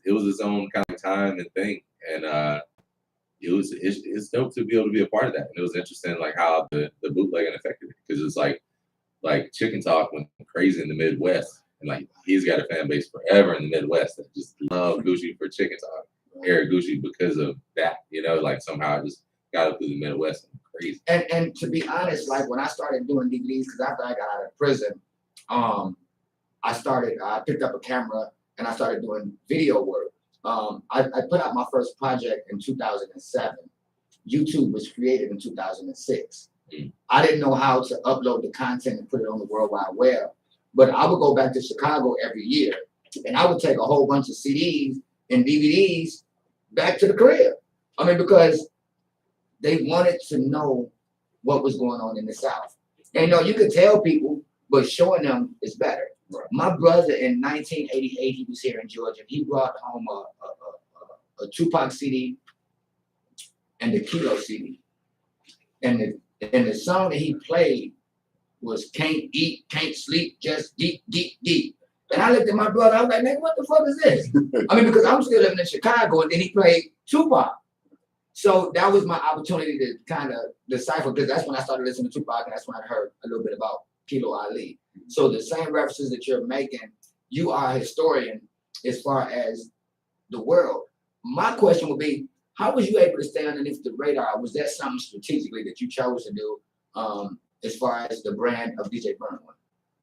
its own kind of time and thing, and it's dope to be able to be a part of that. And it was interesting like how the bootlegging affected it, because it's like Chicken Talk went crazy in the Midwest, and like he's got a fan base forever in the Midwest that just love Gucci for Chicken Talk, Eric Gucci, because of that. Like somehow it just got up through the Midwest and crazy. And to be honest, like when I started doing DVDs, because after I got out of prison, I picked up a camera and I started doing video work. I put out my first project in 2007. YouTube was created in 2006. I didn't know how to upload the content and put it on the World Wide Web, but I would go back to Chicago every year and I would take a whole bunch of CDs and DVDs back to the crib. I mean, because they wanted to know what was going on in the South. And you could tell people, but showing them is better. Right. My brother in 1988, he was here in Georgia. He brought home a Tupac CD and the Kilo CD. And the song that he played was Can't Eat, Can't Sleep, Just Deep, Deep, Deep. And I looked at my brother, I was like, man, what the fuck is this? I mean, because I'm still living in Chicago, and then he played Tupac. So that was my opportunity to kind of decipher, because that's when I started listening to Tupac, and that's when I heard a little bit about Kilo Ali. So the same references that you're making, you are a historian as far as the world. My question would be, how was you able to stay underneath the radar? Was that something strategically that you chose to do as far as the brand of DJ Burnone?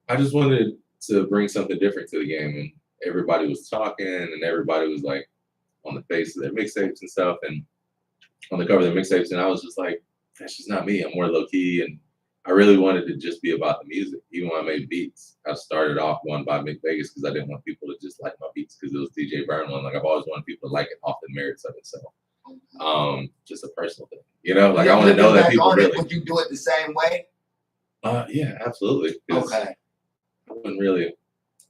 I just wanted to bring something different to the game, and everybody was talking, and everybody was like on the face of their mixtapes and stuff, and on the cover of their mixtapes, and I was just like, that's just not me. I'm more low key, and I really wanted to just be about the music. Even when I made beats, I started off one by Mick Vegas because I didn't want people to just like my beats because it was DJ Burnone. Like I've always wanted people to like it off the merits of it. So just a personal thing, like I want to know that people really. Would you do it the same way? Yeah, absolutely. Okay. I wouldn't really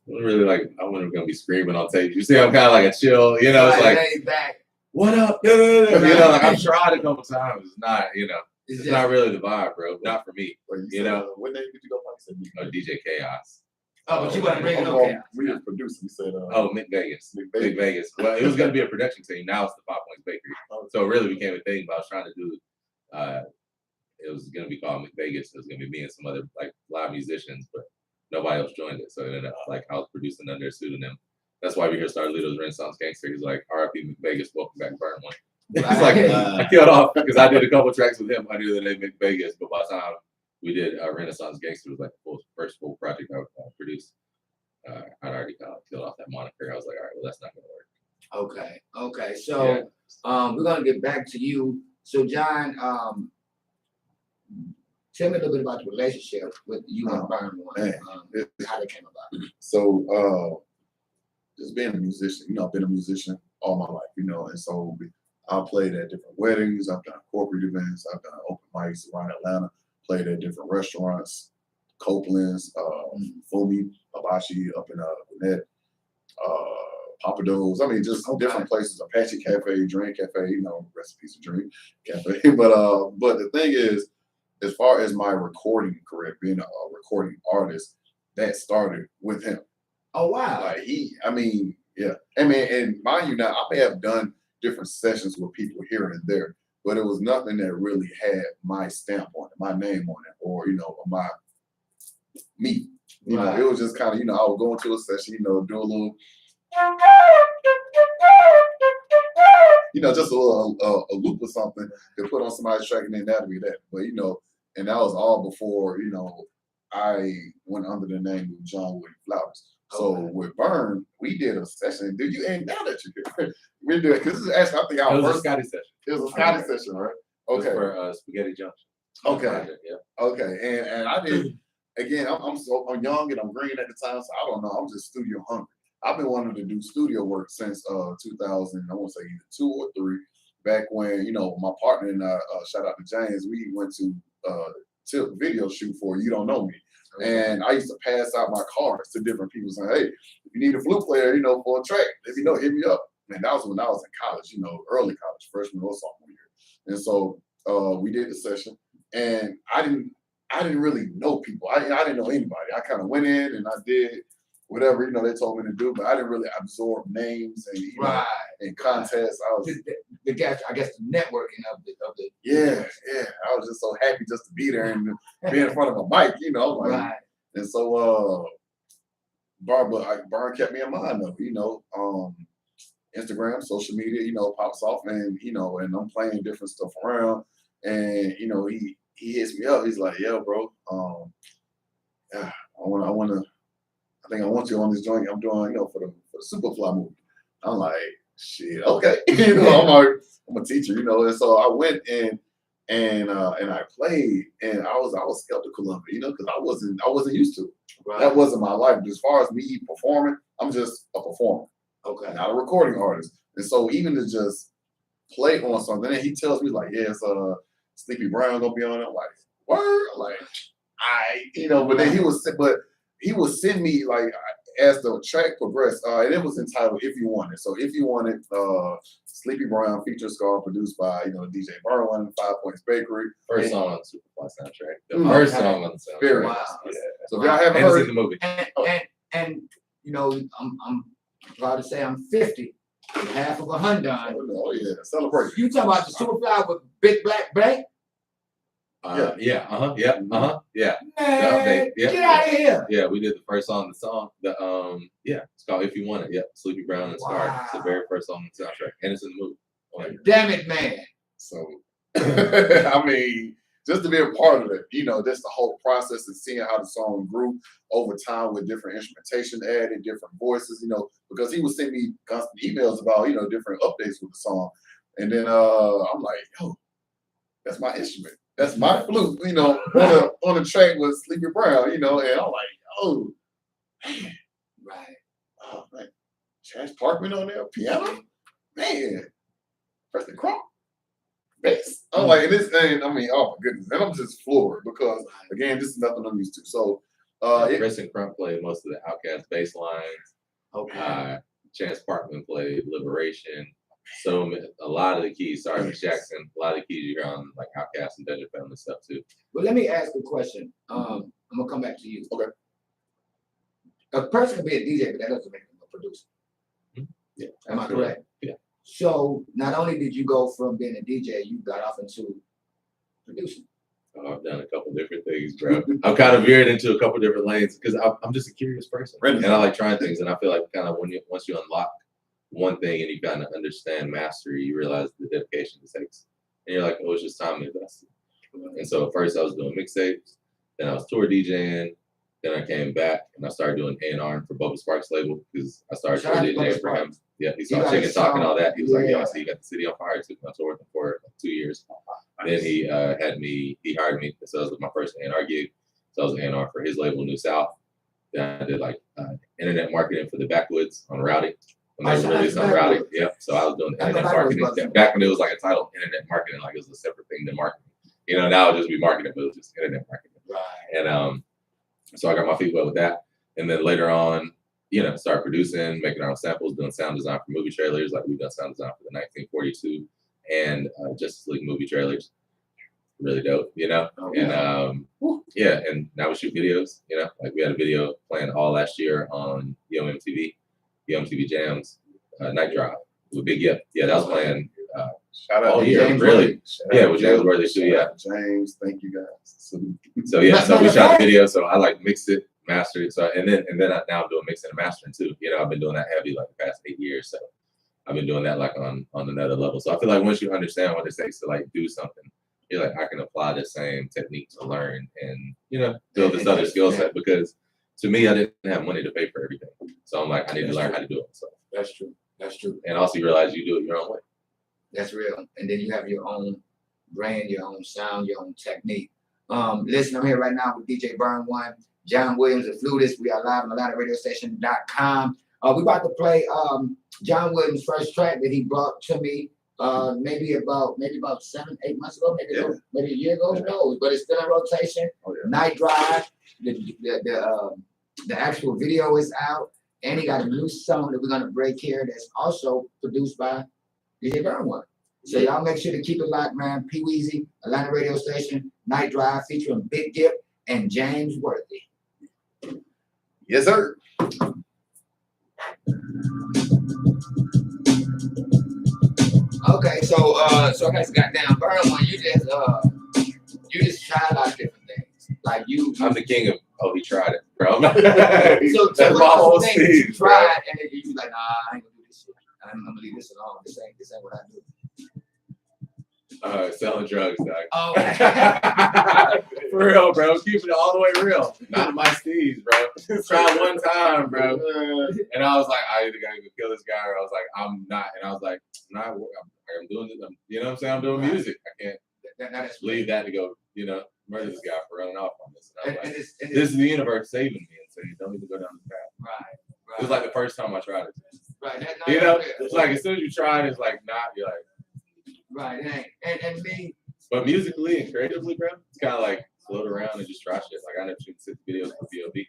like. I wasn't gonna be screaming on tape. You see, I'm kind of like a chill. It's like, back. What up? Like I've tried a couple times. It's not, it's not really the vibe, bro. Not for me. What name did you go by? DJ Chaos. Oh, but you want to bring it up? We just produced. We said, Mick Vegas. Mick Vegas. Well, it was going to be a production team. Now it's the 5 Points Bakery. So it really became a thing. But I was trying to do. It was going to be called Mick Vegas. It was going to be me and some other like live musicians, but nobody else joined it. So it ended up like I was producing under a pseudonym. That's why we hear Starlito's Renaissance Gangster. He's like, R.I.P. Mick Vegas, welcome back, Burnone. It's like I killed off because I did a couple tracks with him under the name Mick Vegas, but by the time we did Renaissance Gangster, was like the first full project I produced. I'd already killed off that moniker. I was like, all right, well, that's not gonna work. Okay. So we're gonna get back to you. So John, tell me a little bit about the relationship with you and Burnone. How they came about. So just being a musician, I've been a musician all my life, and so I played at different weddings, I've done corporate events, I've done open mics around Atlanta, played at different restaurants, Copeland's, Fumi, Hibachi up in Gwinnett, Papados. I mean, just different places, Apache Cafe, Dream Cafe, recipes of Dream Cafe. But the thing is, as far as my recording career, being a recording artist, that started with him. Oh wow! Like and mind you, now I may have done different sessions with people here and there, but it was nothing that really had my stamp on it, my name on it, or my me. It was just kind of I would go into a session, do a little, just a little a loop or something to put on somebody's track, and then that'd be that. But and that was all before I went under the name of John William Flutist. So with Burn, we did a session. Dude, you ain't now that you're here. We did it because this is actually I think our first Scotty session. It was a Scotty session, right? Okay. For Spaghetti Junction. Okay. Project, yeah. Okay. And I did again. I'm young and I'm green at the time, so I don't know. I'm just studio hungry. I've been wanting to do studio work since 2000. I want to say either 2 or 3. Back when my partner and I, shout out to James, we went to Tip video shoot for You Don't Know Me. And I used to pass out my cards to different people saying, hey, if you need a flute player, for a track, if hit me up. And that was when I was in college, early college, freshman or sophomore year. And so we did the session, and I didn't really know people. I didn't know anybody. I kind of went in and I did whatever, they told me to do, but I didn't really absorb names and, and contests. I was I guess the networking of the yeah. I was just so happy just to be there and be in front of a mic, like, and so Barn kept me in mind though, Instagram, social media, pops off, and and I'm playing different stuff around, and he hits me up. He's like, "Yo, bro, I think I want you on this joint I'm doing, for the Superfly movie." I'm like, "Shit, okay." I'm a teacher, and so I went and I played, and I was skeptical of it, because I wasn't used to it. Right. That wasn't my life. But as far as me performing, I'm just a performer. Okay. Not a recording artist. And so even to just play on something, and he tells me like, "Yeah, it's Sleepy Brown gonna be on it." I'm like, "Word?" I'm like, but then he would send me like as the track progressed, and it was entitled "If You Want It." So "If You Want It," Sleepy Brown feature score produced by DJ Burnone, 5 Points Bakery. First song on the Superfly soundtrack. The first song on the soundtrack. Very wow. Yeah. So if y'all haven't and heard it's in the movie. And I'm proud to say I'm 50, half of a Hyundai. oh yeah, celebrate. You talking about the Superfly with Big Black Bank? Man, Man, get out of here. Yeah, we did the first song. It's called "If You Want It." Yep, Sleepy Brown and Scar. Wow. It's the very first song on the soundtrack, and it's in the movie. Damn it, man. So I mean, just to be a part of it, just the whole process and seeing how the song grew over time with different instrumentation added, different voices, because he would send me constant emails about, different updates with the song. And then I'm like, yo, that's my instrument. That's my flute, on the track with Sleepy Brown, and I'm like, oh, man. Right. Oh, man. Chance Parkman on there, piano? Man. Preston Crump. Bass. I'm like, this thing, oh my goodness. And I'm just floored because, again, this is nothing I'm used to. So, Preston Crump played most of the Outkast bass lines. Okay. Chance Parkman played Liberation. So a lot of the keys, sorry, Miss Jackson, a lot of the keys you hear on like Outkast and Dungeon Family stuff too. Well, let me ask a question. I'm gonna come back to you. Okay. A person can be a DJ, but that doesn't make them a producer. Yeah. Am I correct? Yeah. So not only did you go from being a DJ, you got off into producing. I've done a couple different things, bro. I've kind of veered into a couple different lanes because I'm just a curious person, and I like trying things. And I feel like kind of once you unlock one thing and you kind of understand mastery, you realize the dedication it takes, and you're like, oh, it's just time to invest. And so at first I was doing mixtapes, then I was tour DJing, then I came back and I started doing A&R for Bubba Sparks' label because I started tour DJing for him. Yeah, he saw Chicken Talk and all that. He was like, yo, I see you got the city on fire. Took my tour with him for 2 years. Then he hired me. So it was my first A&R gig. So I was A&R for his label, New South. Then I did like internet marketing for the Backwoods on Rowdy. When they released on Rowdy. Yep. So I was doing internet marketing. Back when it was like a title, internet marketing, like it was a separate thing than marketing. Now it just be marketing, but it was just internet marketing. Right. And so I got my feet wet with that. And then later on, started producing, making our own samples, doing sound design for movie trailers. Like we've done sound design for the 1942 and Justice League movie trailers. Really dope, And and now we shoot videos, like we had a video playing all last year on MTV Jams, Night Drive with Big Yip. Yeah, that was playing shout out to year, James really. Yeah, with James Worthy too, yeah. James, thank you guys. So we shot the video, so I like mixed it, mastered it. So and then now I'm doing mixing and mastering too. I've been doing that heavy like the past 8 years. So I've been doing that like on another level. So I feel like once you understand what it takes to like do something, you're like, I can apply the same technique to learn and build this other skill set, because to me, I didn't have money to pay for everything. So I'm like, I need to learn how to do it. So That's true. And also you realize you do it your own way. That's real. And then you have your own brand, your own sound, your own technique. Listen, I'm here right now with DJ Burnone, John Williams, the Flutist. We are live on AtlantaRadioStation.com. We're about to play John Williams' first track that he brought to me maybe about 7-8 months ago, maybe a year ago, who knows? But it's still in rotation. Night Drive. The actual video is out, and he got a new song that we're gonna break here that's also produced by DJ Burnone. So y'all make sure to keep it locked, man. P.Weezy, Atlanta radio station, Night Drive featuring Big Dip and James Worthy. Yes, sir. Okay, so so I guess goddamn Burnone, you just try a lot of different things. Like I'm the king of he tried it, bro. so That's my whole you speech, tried and then you like, nah, I ain't gonna do this shit. I'm gonna leave this alone. This ain't what I do. Selling drugs, dog. Oh, for real, bro. Keeping it all the way real. Not in my steez, bro. Tried one time, bro. And I was like, I either gotta go kill this guy, or I was like, I'm not. And I was like, nah, I'm doing it. You know what I'm saying? I'm doing music. I can't leave that to go, murder this guy for running off on this. And I was like, this is the universe saving me and saying, don't even go down this path. Right. It was like the first time I tried it. Right. It's like as soon as you try it, it's like not. You're like. Right, and me. But musically and creatively, bro, it's kind of like float around and just try shit. Like I never shoot 6 videos for B.O.B.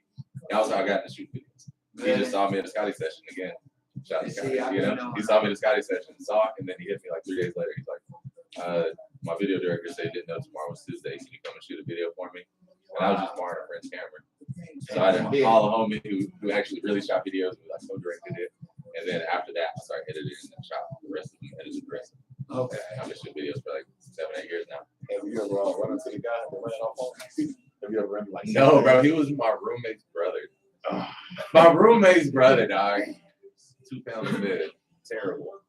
That was how I got into shoot videos. He just saw me at a Scotty session again. Shout out to Scotty, He saw me at a Scotty session, saw it, and then he hit me like 3 days later. He's like, my video director said he didn't know tomorrow was Tuesday. Can you come and shoot a video for me? And I was just borrowing a friend's camera. So I had to call a homie who actually really shot videos, who like co-directed it. And then after that, I started editing and shot the rest of them, edited the rest of them. Okay. I've been shooting videos for like 7-8 years now. Have you ever run into the guy that ran off on? Have you ever run like? No, bro. He was my roommate's brother. My roommate's brother, dog. 2 pounds of bed. Terrible.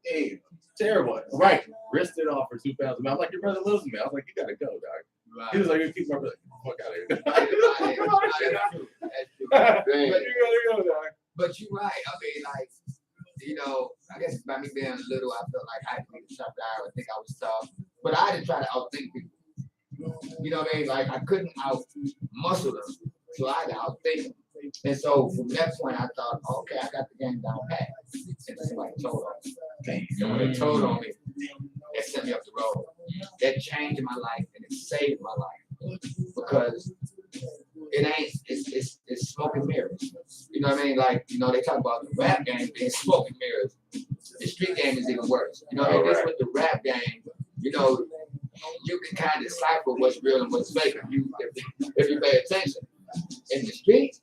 Hey, terrible. Right. Wristed off for 2 pounds of bed. I'm like, your brother loves me. I was like, you gotta go, dog. Right. He was like, you keep my brother. Fuck out of here. That's true. You gotta go, dog. But you're right. I mean, like. I guess by me being little, I felt like I didn't tough guy or think I was tough. But I didn't try to outthink people. You know what I mean? Like I couldn't out muscle them. So I had to outthink them. And so from that point I thought, okay, I got the game down pat. And somebody told on me. And when they told on me, it sent me up the road. That changed my life and it saved my life. Because it's smoke and mirrors. You know what I mean? Like, they talk about the rap game being smoke and mirrors. The street game is even worse. You know what I mean? That's with the rap game, you can kind of decipher what's real and what's fake if you pay attention. In the streets,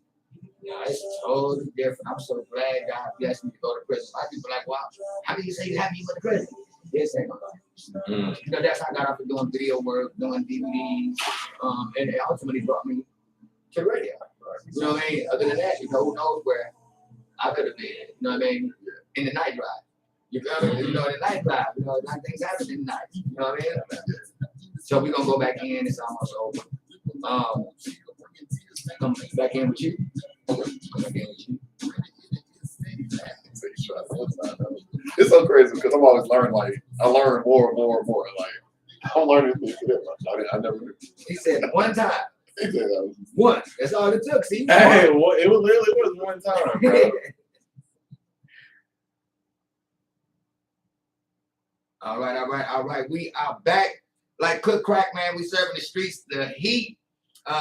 it's totally different. I'm so glad God blessed me to go to prison. A lot of people are like, wow, how can you say you happy you went to prison? This ain't nobody. That's how I got off of doing video work, doing DVDs, and it ultimately brought me to radio. You know what I mean? Other than that, who knows where I could have been. You know what I mean? In the night drive. You feel me? In the night drive. Things happen in the night. You know what I mean? So we're gonna go back in. It's almost over. Come back in with you. Come back in with you. It's so crazy because I'm always learning. Like I learn more and more and more. Like I'm learning things much. I never knew. He said one time. He said one. That's all it took. See? Hey, it literally was one time, bro. All right. We are back. Like Cook Crack, man. We serving the streets the heat.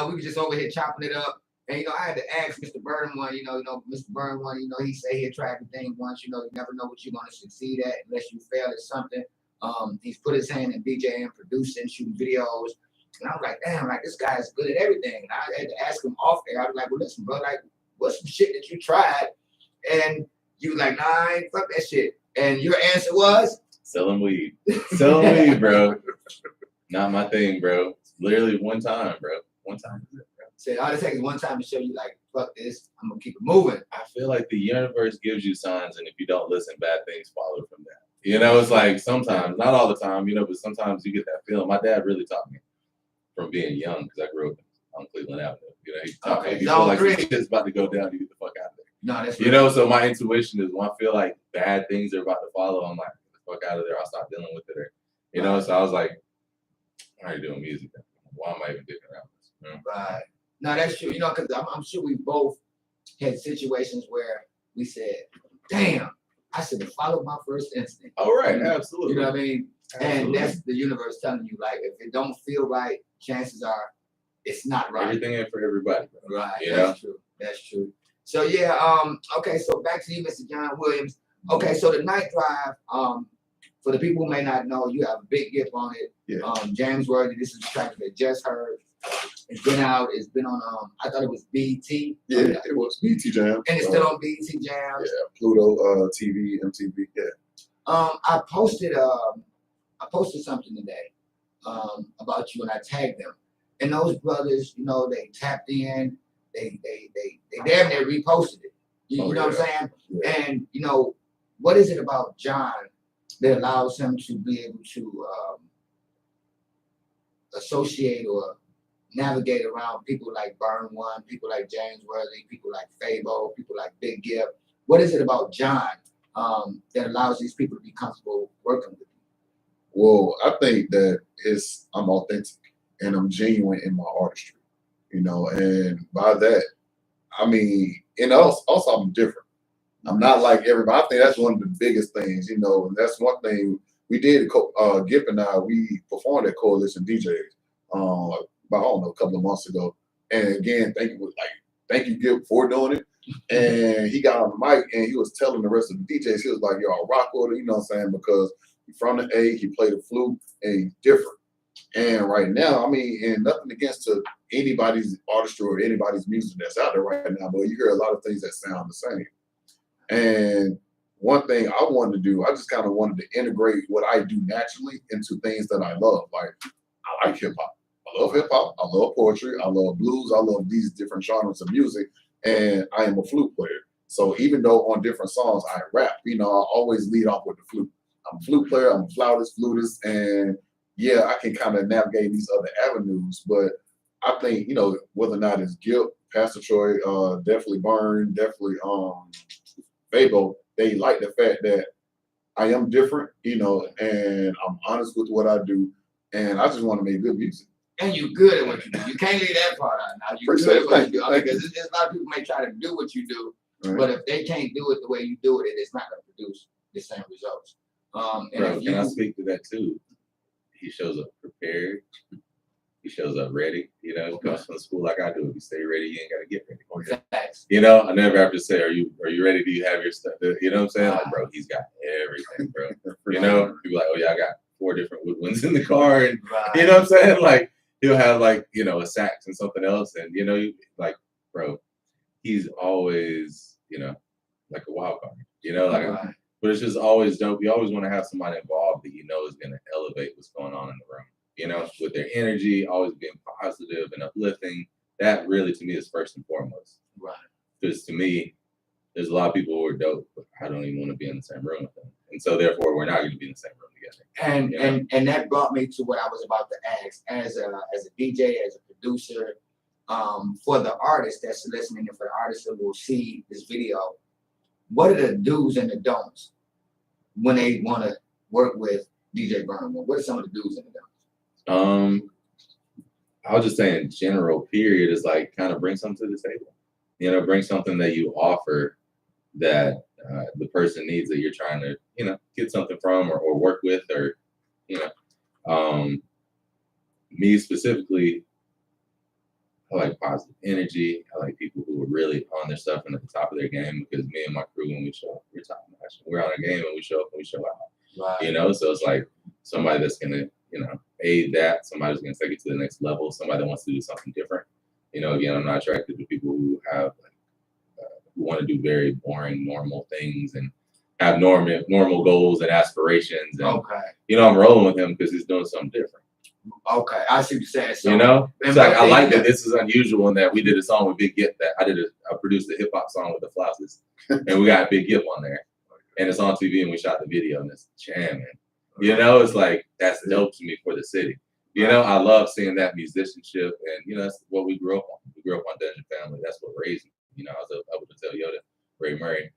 We were just over here chopping it up. And, I had to ask Mr. Burnone, Mr. Burnone, he said he had tried the thing once, you never know what you're going to succeed at unless you fail at something. He's put his hand in DJing, producing, shooting videos. And I was like, damn, like this guy's good at everything. And I had to ask him off there. I was like, well, listen, bro, like, what's some shit that you tried? And you was like, nah, I ain't fuck that shit. And your answer was? Selling weed. Selling weed, bro. Not my thing, bro. Literally one time, bro. One time. Said all it takes is one time to show you, like, fuck this, I'm gonna keep it moving. I feel like the universe gives you signs, and if you don't listen, bad things follow from that. It's like sometimes, not all the time, but sometimes you get that feeling. My dad really taught me from being young because I grew up on Cleveland Avenue. He taught me if you feel like shit's about to go down, you get the fuck out of there. No, that's so my intuition is when I feel like bad things are about to follow, I'm like, get the fuck out of there. I'll stop dealing with it. So I was like, why are you doing music? Why am I even thinking around this? Right. No, that's true. Because I'm sure we both had situations where we said, damn, I should have followed my first instinct. Oh, right. Absolutely. You know what I mean? Absolutely. And that's the universe telling you, like, if it don't feel right, chances are it's not right. Everything ain't for everybody. Right. That's true. That's true. So, yeah. Okay. So back to you, Mr. John Williams. Okay. So the night drive, for the people who may not know, you have a big gift on it. Yeah. James Worthy, this is the track that they just heard. It's been out. It's been on. I thought it was BT. Yeah, it was BT Jam. And it's still on BT Jams. Yeah, Pluto, TV, MTV. Yeah. I posted something today about you, and I tagged them. And those brothers, you know, they tapped in. They damn near reposted it. You know what I'm saying? Yeah. And you know, what is it about John that allows him to be able to associate or navigate around people like Burnone, people like James Worthy, people like Fabo, people like Big Gift? What is it about John that allows these people to be comfortable working with you? Well, I think that I'm authentic and I'm genuine in my artistry, you know, and by that, I mean, and also I'm different. I'm not like everybody. I think that's one of the biggest things, you know, and that's one thing we did. Gipp and I, we performed at Coalition DJs about, I don't know, a couple of months ago. And again, thank you, Gipp, for doing it. And he got on the mic and he was telling the rest of the DJs, he was like, "Yo, I rock with it," you know what I'm saying? Because he's from the A, he played the flute, and he's different. And right now, I mean, and nothing against to anybody's artistry or anybody's music that's out there right now, but you hear a lot of things that sound the same. And one thing I wanted to do, I just kind of wanted to integrate what I do naturally into things that I love. Like, I like hip hop. I love hip hop. I love poetry. I love blues. I love these different genres of music. And I am a flute player. So even though on different songs I rap, you know, I always lead off with the flute. I'm a flute player. I'm a flutist. And yeah, I can kind of navigate these other avenues. But I think, you know, whether or not it's Gipp, Pastor Troy, definitely Burn, definitely Fabo, they like the fact that I am different, you know, and I'm honest with what I do, and I just want to make good music. And you're good at what you do. You can't leave that part out. Now you're good at what you do. Because there's a lot of people may try to do what you do, but if they can't do it the way you do it, it's not going to produce the same results. Bro, can I speak to that too? He shows up prepared. He shows up ready. You know, comes from school like I do. If you stay ready, you ain't got to get ready. Facts. You know, I never have to say, are you ready? Do you have your stuff? You know what I'm saying? Like, bro, he's got everything, bro. You know, people like, oh yeah, I got 4 different woodwinds in the car, and you know what I'm saying? Like, he'll have like, you know, a sax and something else, and you know, like, bro, he's always, you know, like a wild card. You know, like, but it's just always dope. You always want to have somebody involved that you know is going to elevate what's going on in the room. You know, with their energy, always being positive and uplifting. That really, to me, is first and foremost. Right. Because to me, there's a lot of people who are dope, but I don't even want to be in the same room with them. And so therefore, we're not going to be in the same room together. And you know? and that brought me to what I was about to ask. As a DJ, as a producer, for the artist that's listening and for the artists that will see this video, what are the do's and the don'ts when they want to work with DJ Burnone? What are some of the do's and the don'ts? I was just saying, general period is like kind of bring something to the table. You know, bring something that you offer that the person needs that you're trying to, you know, get something from or work with, or, you know, me specifically, I like positive energy. I like people who are really on their stuff and at the top of their game, because me and my crew, when we show up, we're top notch. We're on our game and we show up and we show out. Right. You know, so it's like somebody that's gonna, you know, aid that. Somebody's gonna take it to the next level. Somebody that wants to do something different. You know, again, I'm not attracted to people who have who want to do very boring, normal things and have normal goals and aspirations. And you know, I'm rolling with him because he's doing something different. Okay, I see what you're saying. So, you know, it's like I like that this is unusual in that we did a song with Big Gift. That I produced a hip hop song with the Flutist, and we got Big Gift on there, and it's on TV, and we shot the video, and it's jamming. You know, it's like that's dope to me for the city. You know, I love seeing that musicianship, and you know, that's what we grew up on. We grew up on Dungeon Family. That's what raised me. You know, I was able to tell Yoda, Ray Murray,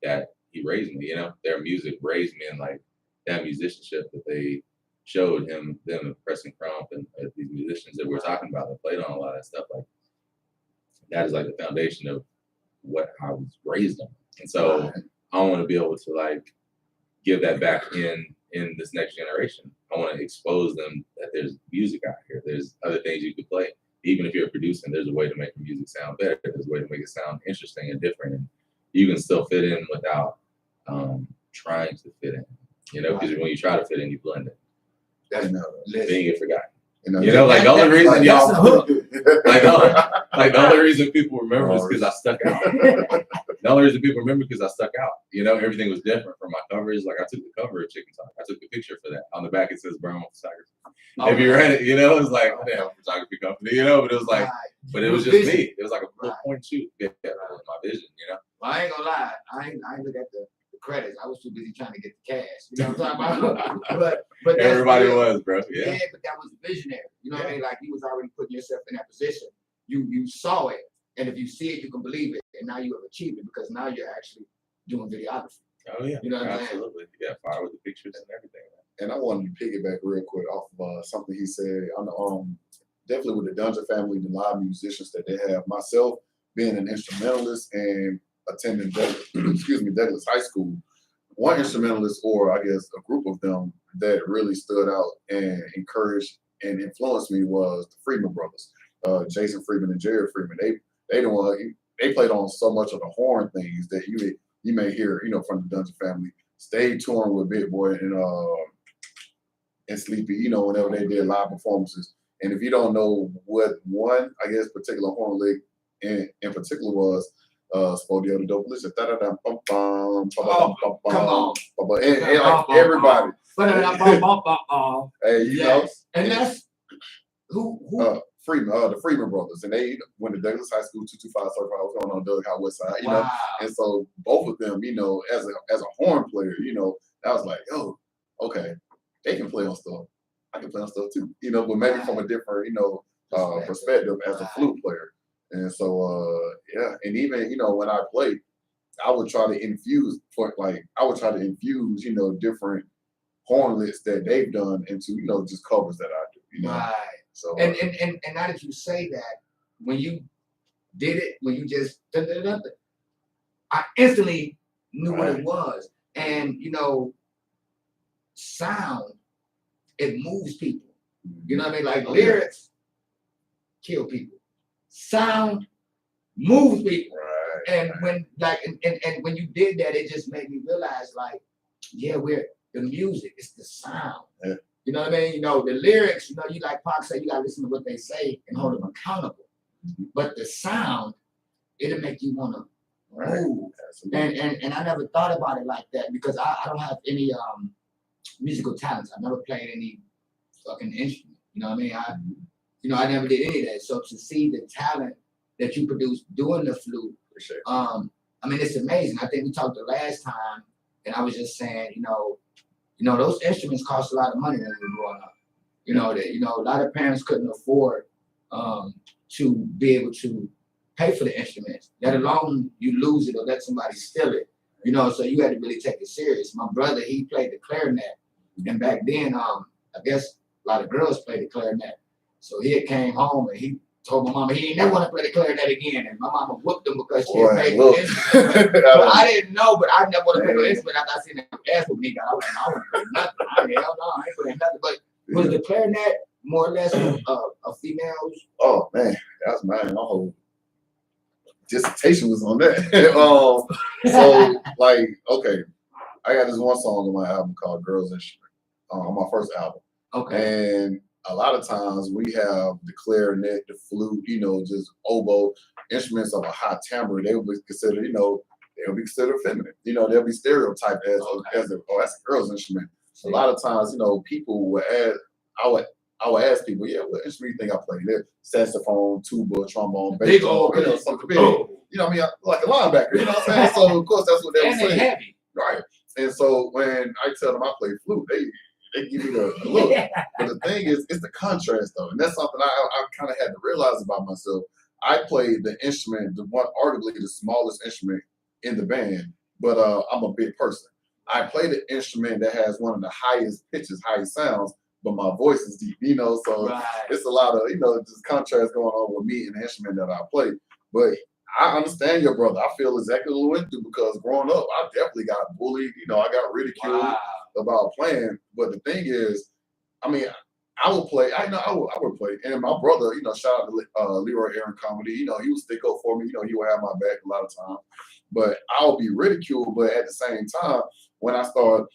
that he raised me. You know, their music raised me, and like that musicianship that they showed him, them and Preston Crump and these musicians that we're talking about that played on a lot of that stuff. Like that is like the foundation of what I was raised on. And so I want to be able to like give that back in this next generation. I want to expose them that there's music out here. There's other things you could play. Even if you're producing, there's a way to make your music sound better. There's a way to make it sound interesting and different. And you can still fit in without trying to fit in. You know, because when you try to fit in, you blend it. That's then you get forgotten. You know, like the only reason y'all, that's a hook. like the only reason people remember is because I stuck out. The only reason people remember because I stuck out. You know, everything was different from my covers. Like I took the cover of Chicken Talk. I took the picture for that. On the back it says Burnone Photography. If you read it, you know, it was like they have a photography company, you know, but it was like, but it was just me. It was like a little point shoot. Yeah, that was my vision, you know. Well, I ain't gonna lie. I ain't look at the credits. I was too busy trying to get the cash. You know what I'm talking about? But everybody was, bro. Yeah, but that was visionary. You know what I mean? Like you was already putting yourself in that position. You saw it, and if you see it, you can believe it, and now you have achieved it because now you're actually doing videography. Oh yeah, you know what absolutely. Yeah, fire with the pictures and everything. And I wanted to piggyback real quick off of something he said on the definitely with the Dungeon family, the live musicians that they have. Myself being an instrumentalist and attending Douglas High School, one instrumentalist, or I guess a group of them that really stood out and encouraged and influenced me was the Freeman brothers, Jason Freeman and Jared Freeman. They played on so much of the horn things that you may hear, you know, from the Dungeon family. Stayed touring with Big Boy and Sleepy, you know, whenever they did live performances. And if you don't know what one, I guess, particular horn lick in particular was, Spodio the Dope Listen, come on, and like everybody. Hey, you know, and that's who Freeman, the Freeman brothers, and they went to Douglas High School, 225 Circle. I was going on Doug High West Side, you know, and so both of them, you know, as a horn player, you know, I was like, oh, okay, they can play on stuff. I can play on stuff too, you know, but maybe from a different, you know, perspective as a flute player. And so, yeah, and even, you know, when I played, I would try to infuse, you know, different horn licks that they've done into, you know, just covers that I do, you know. Right. So, and now that you say that, when you did it, when you just, I instantly knew what it was. And, you know, sound, it moves people. You know what I mean? Like lyrics kill people. Sound moves people. Right. And when and when you did that, it just made me realize, like, yeah, we're the music, it's the sound. Yeah. You know what I mean? You know, the lyrics, you know, you like Pac say, you gotta listen to what they say and hold them accountable. But the sound, it'll make you wanna move. And I never thought about it like that because I don't have any musical talents. I never played any fucking instrument. You know what I mean? I never did any of that. So to see the talent that you produce doing the flute, I mean, it's amazing. I think we talked the last time, and I was just saying, you know, those instruments cost a lot of money when we were growing up. A lot of parents couldn't afford to be able to pay for the instruments, let alone you lose it or let somebody steal it. You know, so you had to really take it serious. My brother, he played the clarinet, and back then, I guess a lot of girls played the clarinet. So he had came home and he told my mama he didn't never want to play the clarinet again, and my mama whooped him because she had paid for the instrument. But I didn't know, but I never want to play the instrument after I seen that ass with me. I wouldn't play nothing. Hell no, I ain't playing nothing. But was the clarinet more or less a female's? Oh man, that's mine. My whole dissertation was on that. So like, okay, I got this one song on my album called "Girls Instrument," on my first album. Okay. And a lot of times we have the clarinet, the flute, you know, just oboe, instruments of a high timbre. They would be considered, you know, they'll be considered feminine. You know, they'll be stereotyped as a girl's instrument. A lot of times, you know, people would ask, I would ask people, yeah, what instrument do you think I play? There, saxophone, tuba, trombone, bass, big old, you know, something big. You know what I mean? Like a linebacker, you know what I'm saying? So of course that's what they were saying. Heavy. Right. And so when I tell them I play flute, they give me the look. But the thing is, it's the contrast though. And that's something I kind of had to realize about myself. I played the instrument, arguably the smallest instrument in the band, but I'm a big person. I play the instrument that has one of the highest pitches, highest sounds, but my voice is deep, you know, so it's a lot of, you know, just contrast going on with me and the instrument that I play. But I understand your brother. I feel exactly what we went through because growing up, I definitely got bullied. You know, I got ridiculed about playing. But the thing is, I mean, I would play. I would play. And my brother, you know, shout out to Leroy Aaron Comedy. You know, he would stick up for me. You know, he would have my back a lot of times. But I'll be ridiculed. But at the same time, when I start,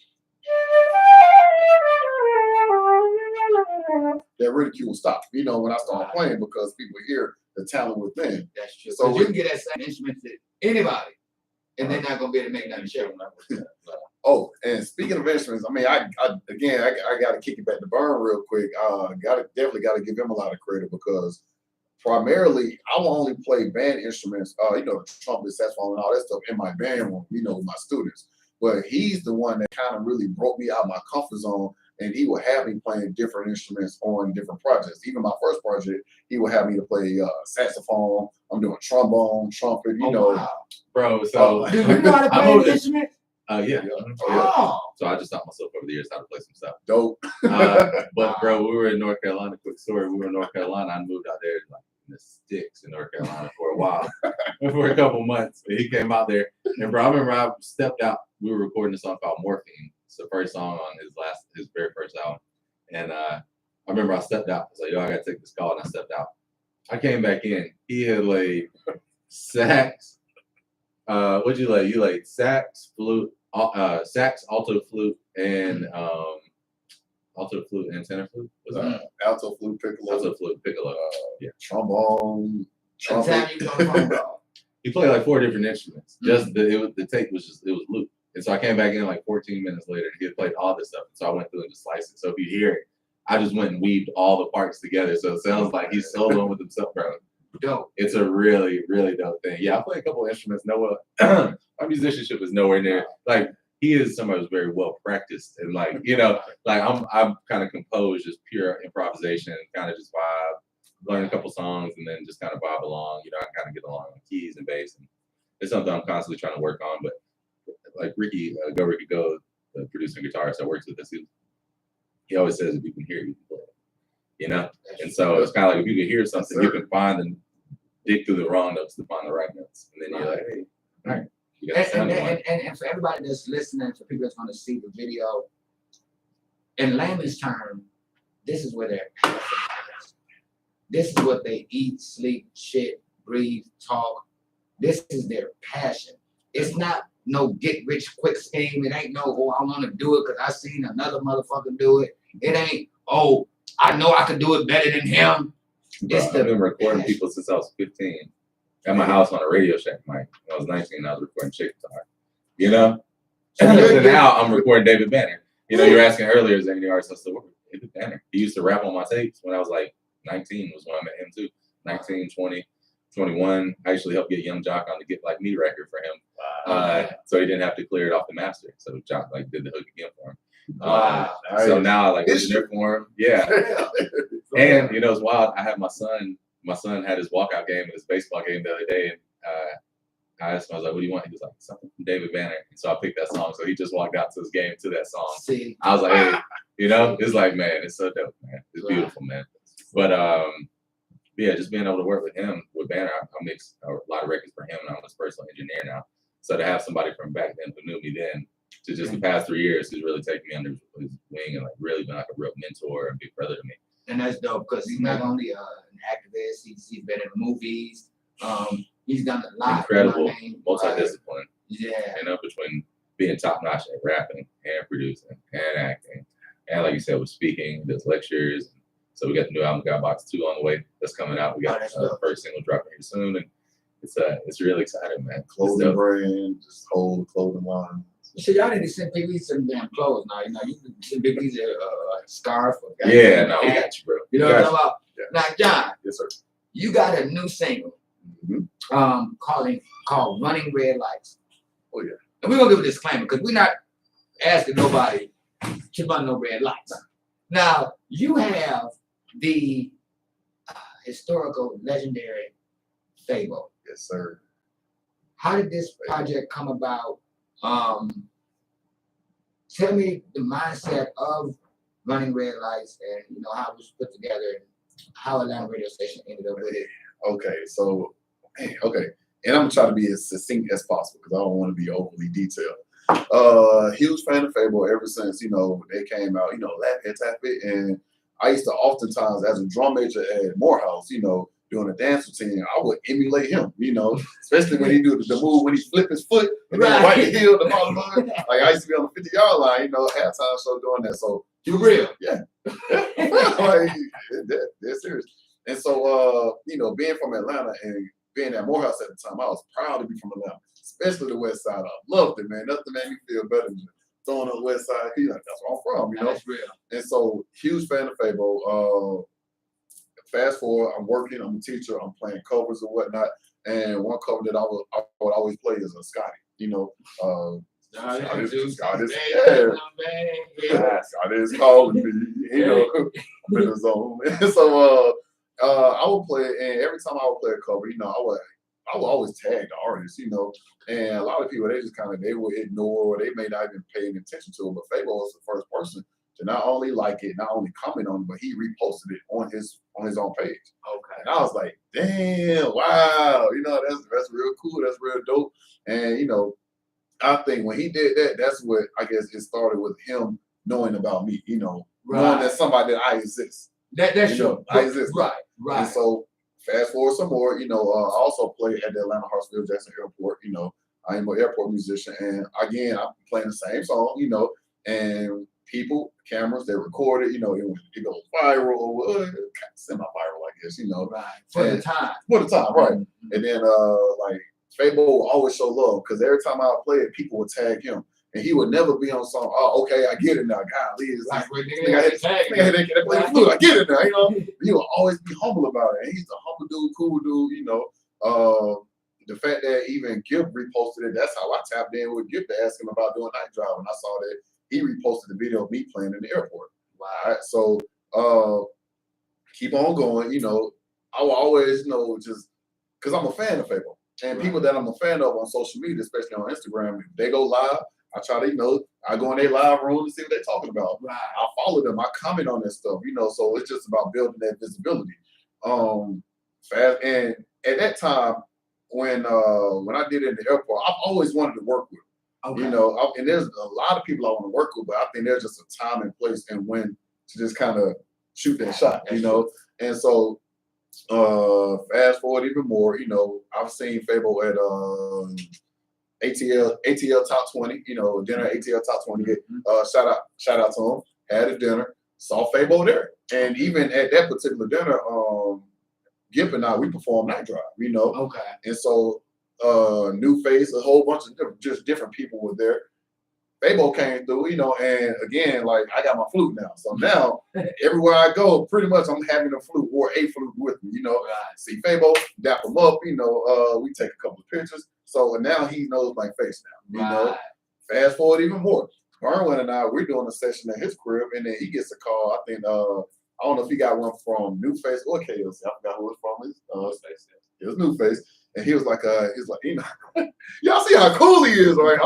that ridicule stopped. You know, when I started playing because people hear the talent within. That's true. So So you can get that same instrument to anybody, and they're not gonna be able to make nothing shake. Oh, and speaking of instruments, I mean, I got to kick it back to Burn real quick. Definitely got to give him a lot of credit because primarily I will only play band instruments, you know, the trumpet, saxophone, and all that stuff in my band room, you know, with my students. But he's the one that kind of really broke me out of my comfort zone, and he would have me playing different instruments on different projects. Even my first project, he would have me to play saxophone. I'm doing trombone, trumpet, you know. Wow. Bro, so Do you know how to play the instrument? yeah. Oh. So I just taught myself over the years how to play some stuff. Dope. But bro, we were in North Carolina. Quick story: we were in North Carolina. I moved out there like in the sticks in North Carolina for a while, for a couple months. And he came out there, and bro, I remember I stepped out. We were recording a song called Morphine. It's the first song on his very first album. And I remember I stepped out. I was like, yo, I gotta take this call, and I stepped out. I came back in. He had laid sax. What'd you lay? You laid sax, flute, sax, alto flute, and tenor flute. Was that alto flute, piccolo. Alto flute, piccolo. Yeah. Trombone. He played like 4 different instruments. Just the tape was loop. And so I came back in like 14 minutes later. He had played all this stuff. And so I went through and just sliced it. So if you hear it, I just went and weaved all the parts together. So it sounds like he's soloing with himself, bro. Dope. It's a really, really dope thing. Yeah, I play a couple of instruments. Our musicianship is nowhere near. Like, he is somebody who's very well practiced. And like, you know, like I'm kind of composed, just pure improvisation, kind of just vibe, learn a couple songs, and then just kind of vibe along. You know, I kind of get along on keys and bass. And it's something I'm constantly trying to work on. But like Ricky Go, the producer and guitarist that works with us, he always says, if you can hear it, you can play it. You know? And so it's kind of like if you can hear something, you can find and dig through the wrong notes to find the right notes. And then you're like, hey, all right. You got and for everybody that's listening, for people that's going to see the video, in layman's term, this is where their passion is. This is what they eat, sleep, shit, breathe, talk. This is their passion. It's not no get rich quick scheme. It ain't no, oh, I want to do it because I seen another motherfucker do it. It ain't, oh, I know I could do it better than him. Bro, I've been recording people since I was 15. At my house on a Radio Shack mic. When I was 19, I was recording Chick Guitar. You know? And now I'm recording David Banner. You know, you were asking earlier, is there any artist I still work with? David Banner. He used to rap on my tapes when I was like 19 was when I met him too. 19, 20, 21. I actually helped get Young Jock on the Get Like Me record for him. So he didn't have to clear it off the master. So Jock like did the hook again for him. So now I like engineer for him. Yeah. And you know, it's wild. I have my son had his walkout game and his baseball game the other day, and I asked him, I was like, what do you want? He was like, something from David Banner. And so I picked that song. So he just walked out to his game to that song. See. I was like, hey, you know, it's like, man, it's so dope, man. It's beautiful, man. But yeah, just being able to work with him, with Banner, I mix a lot of records for him, and I'm his personal engineer now. So to have somebody from back then who knew me then, to just the past 3 years, who's really taken me under his wing and like really been like a real mentor and big brother to me. And that's dope because he's not only an activist, he's been in movies. He's done a lot. Incredible, you know multidiscipline. Yeah. You know, between being top notch at rapping and producing and acting. And like you said, with speaking, does lectures. So we got the new album, Got Box 2 on the way. That's coming out. We got the first single dropping here soon. And it's really exciting, man. Clothing brand, just whole clothing line. So y'all need to send P.Weezy some damn clothes now. You know, you can send P.Weezy a scarf. Yeah, no, we got you, bro. You know what I'm talking about? Yeah. Now, John. Yes, sir. You got a new single called Running Red Lights. Oh, yeah. And we're going to give a disclaimer because we're not asking nobody to run no red lights. Now, you have the historical, legendary Fable. Yes, sir. How did this project come about? Tell me the mindset of Running Red Lights and, you know, how it was put together and how Atlanta radio station ended up with it. Okay, so, and I'm gonna try to be as succinct as possible because I don't want to be overly detailed. Huge fan of Fable ever since, you know, they came out, you know, Laugh It, Tap It, and I used to oftentimes, as a drum major at Morehouse, you know, doing a dance routine, I would emulate him, you know, especially when he do the move, when he flip his foot and then wipe the heel, the ball. Like I used to be on the 50-yard line, you know, halftime show doing that. So you real? Yeah, Like, that's serious. And so, being from Atlanta and being at Morehouse at the time, I was proud to be from Atlanta, especially the West Side. I loved it, man. Nothing made me feel better than throwing on the West Side. That's where I'm from, That's real. And so, huge fan of Fabo. Fast forward, I'm working, I'm a teacher, I'm playing covers and whatnot. And one cover that I would always play is a Scotty, Scott is calling me, I'm in the zone. And so I would play it, and every time I would play a cover, I would always tag the artist, and a lot of people they would ignore, or they may not even pay any attention to it. But Fabo was the first person to not only like it, not only comment on it, but he reposted it on his own page. Okay. And I was like, damn, wow, that's real cool, that's real dope. And I think when he did that, that's what I guess it started with him knowing about me, knowing that somebody that I exist. That's true. I exist. Right. And so fast forward some more, I also played at the Atlanta Hartsfield Jackson Airport. I am an airport musician, and again, I'm playing the same song, and people, cameras, they record it, it goes viral, semi-viral, I guess, Right. For the time, right? And then Fabo will always show love, because every time I would play it, people would tag him. And he would never be on some, oh, okay, I get it now. Golly, I hit the flute. I get it now, He will always be humble about it. And he's a humble dude, cool dude, the fact that even Gibb reposted it, that's how I tapped in with Gibb to ask him about doing Night Drive. And I saw that he reposted the video of me playing in the airport. Wow. Right? So keep on going, I will always just because I'm a fan of Fabo. And people that I'm a fan of on social media, especially on Instagram, if they go live, I try to, I go in their live room and see what they're talking about. Right. I follow them. I comment on that stuff, so it's just about building that visibility. Fast. And at that time, when I did it in the airport, I've always wanted to work with. Okay. And there's a lot of people I want to work with, but I think there's just a time and place and when to just kind of shoot that shot, And so fast forward even more, I've seen Fabo at ATL Top 20, dinner at ATL Top 20. Shout out to him. Had a dinner, saw Fabo there. And even at that particular dinner, Gibb and I, we performed Night Drive, Okay. And so New Face, a whole bunch of different people were there. Fabo came through, and again, I got my flute now. So now everywhere I go, pretty much I'm having a flute or a flute with me, See Fabo, dap him up, we take a couple of pictures. So now he knows my face now, Fast forward even more. Burnone and I, we're doing a session at his crib, and then he gets a call. I think, I don't know if he got one from New Face or KLC. I forgot who it was from. It was New Face. And he was like, y'all see how cool he is, right?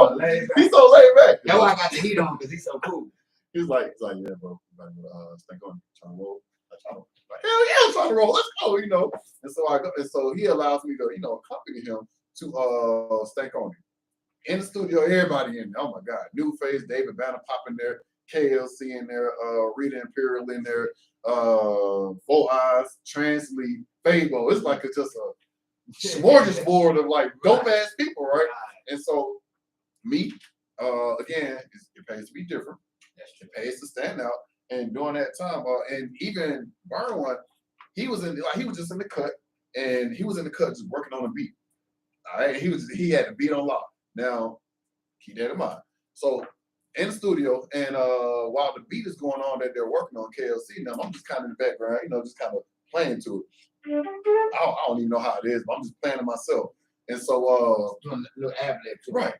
He's so laid back. That's why I got the heat on, because he's so cool. He's like, yeah, bro. Thank God, trying to roll. Hell yeah, I'm trying to roll. Let's go, And so I go, and so he allows me to, accompany him to Stank on it. In the studio, everybody in there. Oh my God. New Face, David Banner pop in there, KLC in there, Rita Imperial in there, Four Eyes, Translate, Fabo. It's like it's just a smorgasbord of dope ass people, right? And so me, again, it pays to be different. It pays to stand out. And during that time, and even Burnone, he was just in the cut, and he was in the cut just working on a beat. All right, he had the beat on lock. Now, keep that in mind. So in the studio, and while the beat is going on that they're working on KLC, now I'm just kind of in the background, just kind of playing to it. I don't even know how it is, but I'm just playing it myself. And so doing a little ad lib.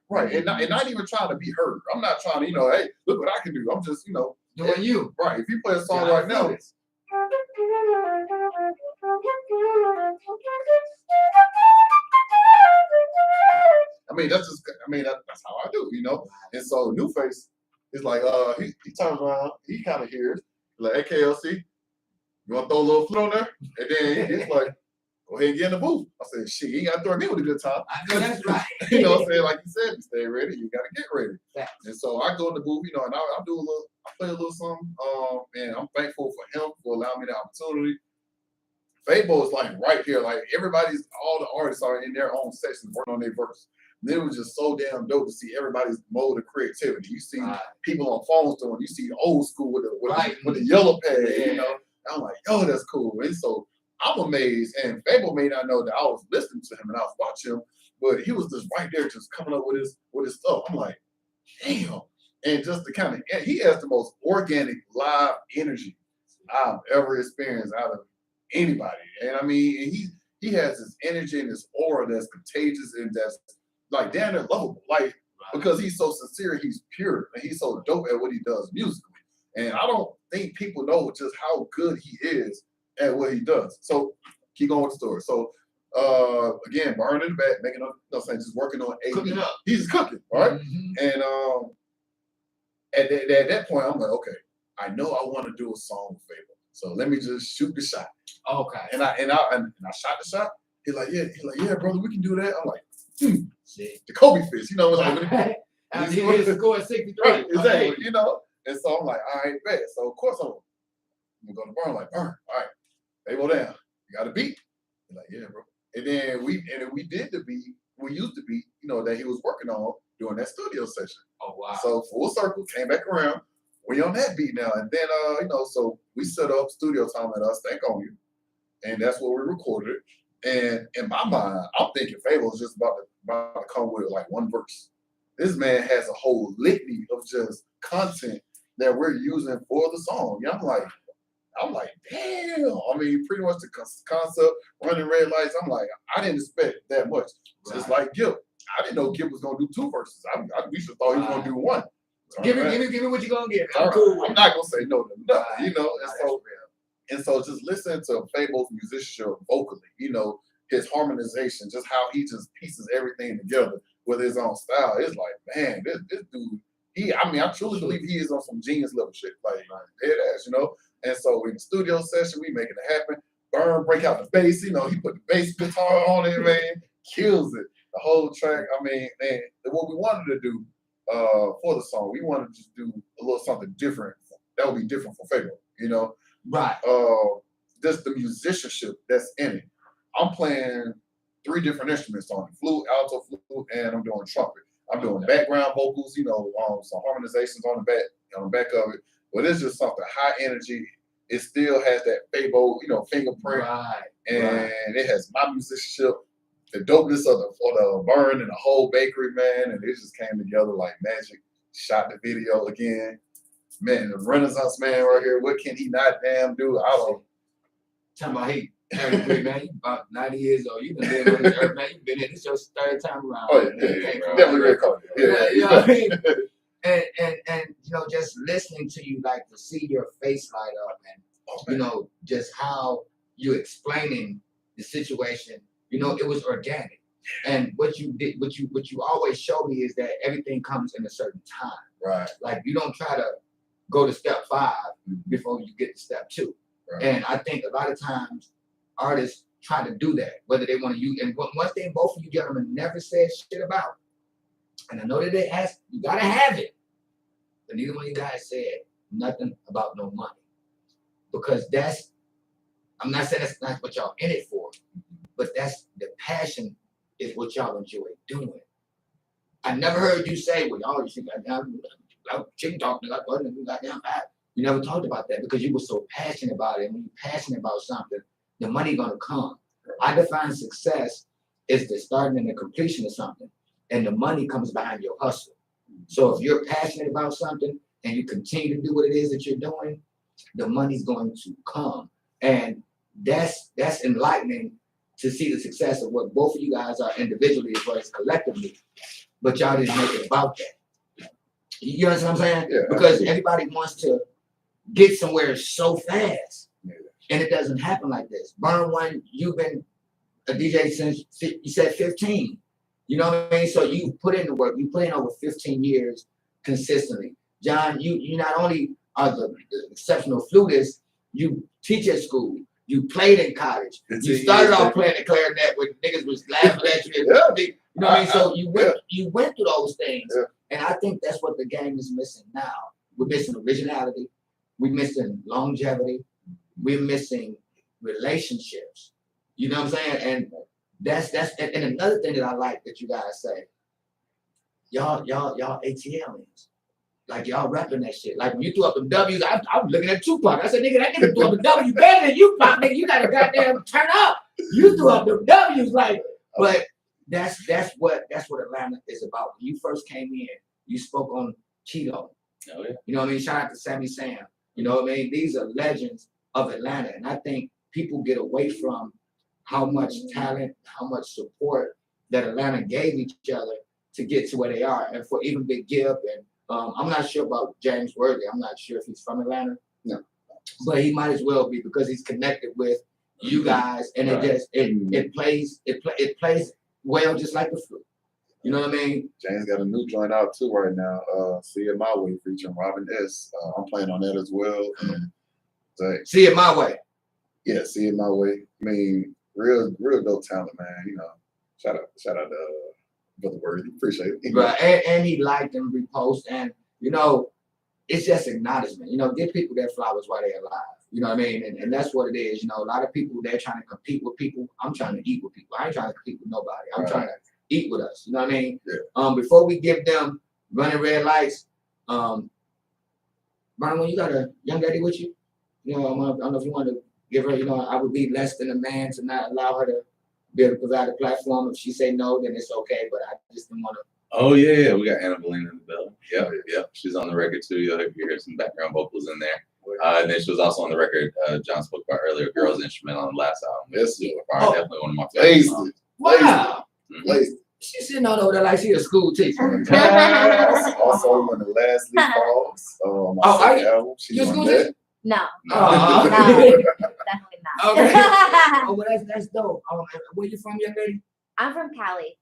Right. And not even trying to be heard. I'm not trying to, hey, look what I can do. I'm just, doing you. Right. If you play a song right now. That's how I do, And so New Face is like, he turns around, he kind of hears, like, hey, KLC, you want to throw a little flute on there? And then he's like, go ahead and get in the booth. I said, shit, you ain't got to throw me with a good time. I know that's right. You know what I'm saying? Like you said, you stay ready, you got to get ready. Yeah. And so I go in the booth, and I play a little something, and I'm thankful for him for allowing me the opportunity. Fabo is right here. All the artists are in their own sections working on their verse. And it was just so damn dope to see everybody's mode of creativity. You see people on phones doing, you see old school with the yellow pad, you know. I'm like, yo, that's cool. And so I'm amazed. And Fable may not know that I was listening to him and I was watching him, but he was just right there, just coming up with his stuff. I'm like, damn. And just the kind of, he has the most organic live energy I've ever experienced out of anybody. And I mean, he has this energy and this aura that's contagious and that's like damn near lovable. Like, because he's so sincere, he's pure, and he's so dope at what he does musically. And I don't think people know just how good he is at what he does. So keep going with the story. So again, Burnone in the back, making up, you know, saying just working on Cooking up. He's cooking, right? And at that point, I'm like, okay, I know I want to do a song with Fable. So let me just shoot the shot. Okay. And I shot the shot. He's like, yeah, brother, we can do that. I'm like, the Kobe fist, you know, like he hit the score at 63. Right, exactly, you know. And so I'm like, all right, bet. So of course I'm gonna go to Burn, like, Burn, all right, Fable down. You got a beat? He's like, yeah, bro. And then we did the beat. We used the beat, you know, that he was working on during that studio session. Oh wow. So full circle, came back around. We on that beat now. And then you know, so we set up studio time at us, Thank On You. And that's where we recorded it. And in my mind, I'm thinking Fable is just about to come with like one verse. This man has a whole litany of just content that we're using for the song. Yeah, I'm like, damn. I mean, pretty much the concept, running red lights. I'm like, I didn't expect that much. Just like Gil. I didn't know Gil was gonna do 2 verses. We should thought he was gonna do 1. Give me what you gonna get. I'm cool. I'm not gonna say no to nothing, you know. And so just listening to Fable's musicianship vocally, you know, his harmonization, just how he just pieces everything together with his own style. It's like, man, this dude, I truly believe he is on some genius level shit. Like dead ass, you know. And so in the studio session, we making it happen. Burn, break out the bass, you know, he put the bass guitar on it, man, kills it. The whole track, I mean, man, what we wanted to do for the song, we wanted to just do a little something different. That would be different for Fable, you know. Right. Just the musicianship that's in it. I'm playing 3 different instruments on it: flute, alto flute, and I'm doing trumpet. I'm doing background vocals, you know, some harmonizations on the back of it. But it's just something high energy. It still has that Fable, you know, fingerprint, and it has my musicianship, the dopeness of the Burn and the whole bakery, man, and it just came together like magic. Shot the video again. Man, the Renaissance man right here, what can he not damn do? I don't. Talking about he 33, man, you about 90 years old. You've been living on this earth, man. You've been in this your 3rd time around. Oh, yeah. Definitely real color. Yeah. You know what I mean? And you know, just listening to you, like to see your face light up and you know, just how you explaining the situation, you know, it was organic. And what you did, what you always show me is that everything comes in a certain time. Right. Like you don't try to go to step 5 before you get to step 2. Right. And I think a lot of times artists try to do that, whether they want to use. And one thing both of you gentlemen never said shit about, and I know that they ask, you gotta have it, but neither one of you guys said nothing about no money, because that's. I'm not saying that's not what y'all in it for, but that's the passion is what y'all enjoy doing. I never heard you say, well, y'all should goddamn chicken talk, goddamn fat. You never talked about that because you were so passionate about it. And when you're passionate about something, the money gonna come. I define success as the starting and the completion of something, and the money comes behind your hustle. So if you're passionate about something and you continue to do what it is that you're doing, the money's going to come. And that's enlightening to see the success of what both of you guys are individually as well as collectively. But y'all didn't make it about that. You understand what I'm saying? Yeah, because everybody wants to get somewhere so fast. Yeah. And it doesn't happen like this. Burn One, you've been a DJ since you said 15. You know what I mean? So you put in the work. You put in over 15 years consistently. John, you not only are the exceptional flutist, you teach at school. You played in college. You started off playing the clarinet when niggas was laughing at you. You know what I mean? So you went through those things. Yeah. And I think that's what the game is missing now. We're missing originality. We're missing longevity. We're missing relationships. You know what I'm saying? And that's and another thing that I like that you guys say, y'all ATLians. Like y'all rapping that shit. Like when you threw up them W's, I was looking at Tupac. I said, nigga, that nigga threw up a W better than you, Pop. Nigga, you gotta goddamn turn up. You threw up them W's, like. But that's what Atlanta is about. When you first came in, you spoke on Cheeto. Oh, yeah. You know what I mean? Shout out to Sammy Sam. You know what I mean? These are legends of Atlanta, and I think people get away from how much talent, how much support that Atlanta gave each other to get to where they are, and for even Big Gibb and. I'm not sure about James Worthy. I'm not sure if he's from Atlanta. No. But he might as well be because he's connected with you guys, and it plays well just like the flute. You know what I mean? James got a new joint out too right now. See It My Way featuring Robin S. I'm playing on that as well. And, See It My Way. Yeah, See It My Way. I mean, real dope talent, man. You know, shout out to Brother Worthy. Appreciate it. Right, and he liked and repost, and you know, it's just acknowledgement. You know, give people their flowers while they're alive. You know what I mean? And that's what it is. You know, a lot of people, they're trying to compete with people. I'm trying to eat with people. I ain't trying to compete with nobody. I'm trying to eat with us. You know what I mean? Yeah. Before we give them running red lights, Burnone, you got a young lady with you? You know, I don't know if you want to give her, you know, I would be less than a man to not allow her to be able to provide a platform. If she say no, then it's okay. But I just didn't want to. Oh yeah, we got Anna Belina in the building. Yep. She's on the record too. You'll hear some background vocals in there. And then she was also on the record John spoke about earlier, Girls Instrumental on the last album. Yes, definitely one of my favorite songs. Wow. Laced. She's sitting on over there like she a school teacher. Also, when the last leaf falls, my second album, she's on that. No. Oh, Definitely not. okay. Oh, well, that's dope. Where you from, young lady? I'm from Cali.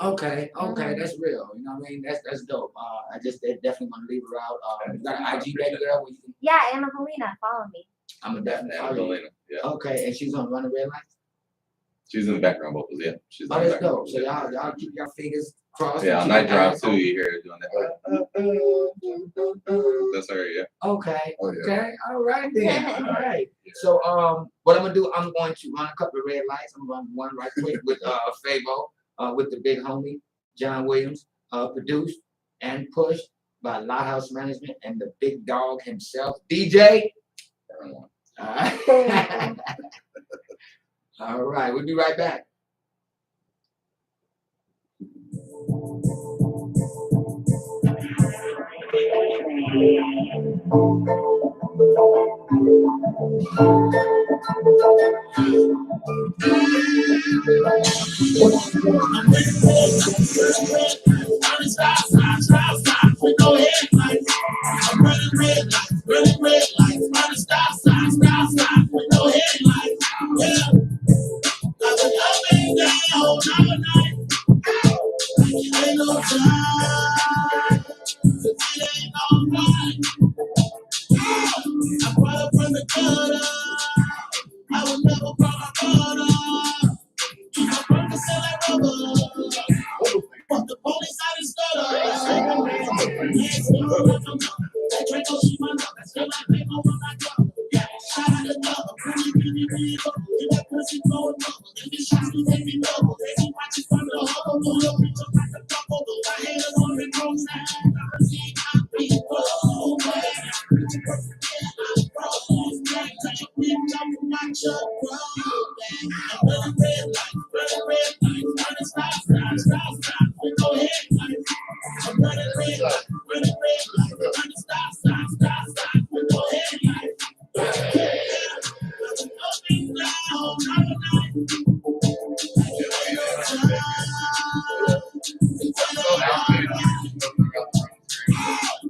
Okay, that's real. You know what I mean? That's dope. I just definitely want to leave her out. You got an IG baby girl where you can. Yeah, Anna Belina, follow me. I'm a definitely Anna follow you. Belina. Yeah. Okay, and she's on Running Red Lights. She's in the background vocals. Yeah. She's Oh, on the that's background dope. So vocals. y'all keep your fingers crossed. Yeah, on keep Night your Drive eyes too. open. You hear her doing that. That's her. Yeah. Okay. Oh, yeah. Okay. All right then. All right. So what I'm gonna do? I'm going to run a couple of red lights. I'm gonna run one right quick with Favo, with the big homie John Williams, produced and pushed by Lighthouse Management and the big dog himself, DJ. All right. All right. We'll be right back.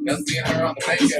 Just seeing her on the page.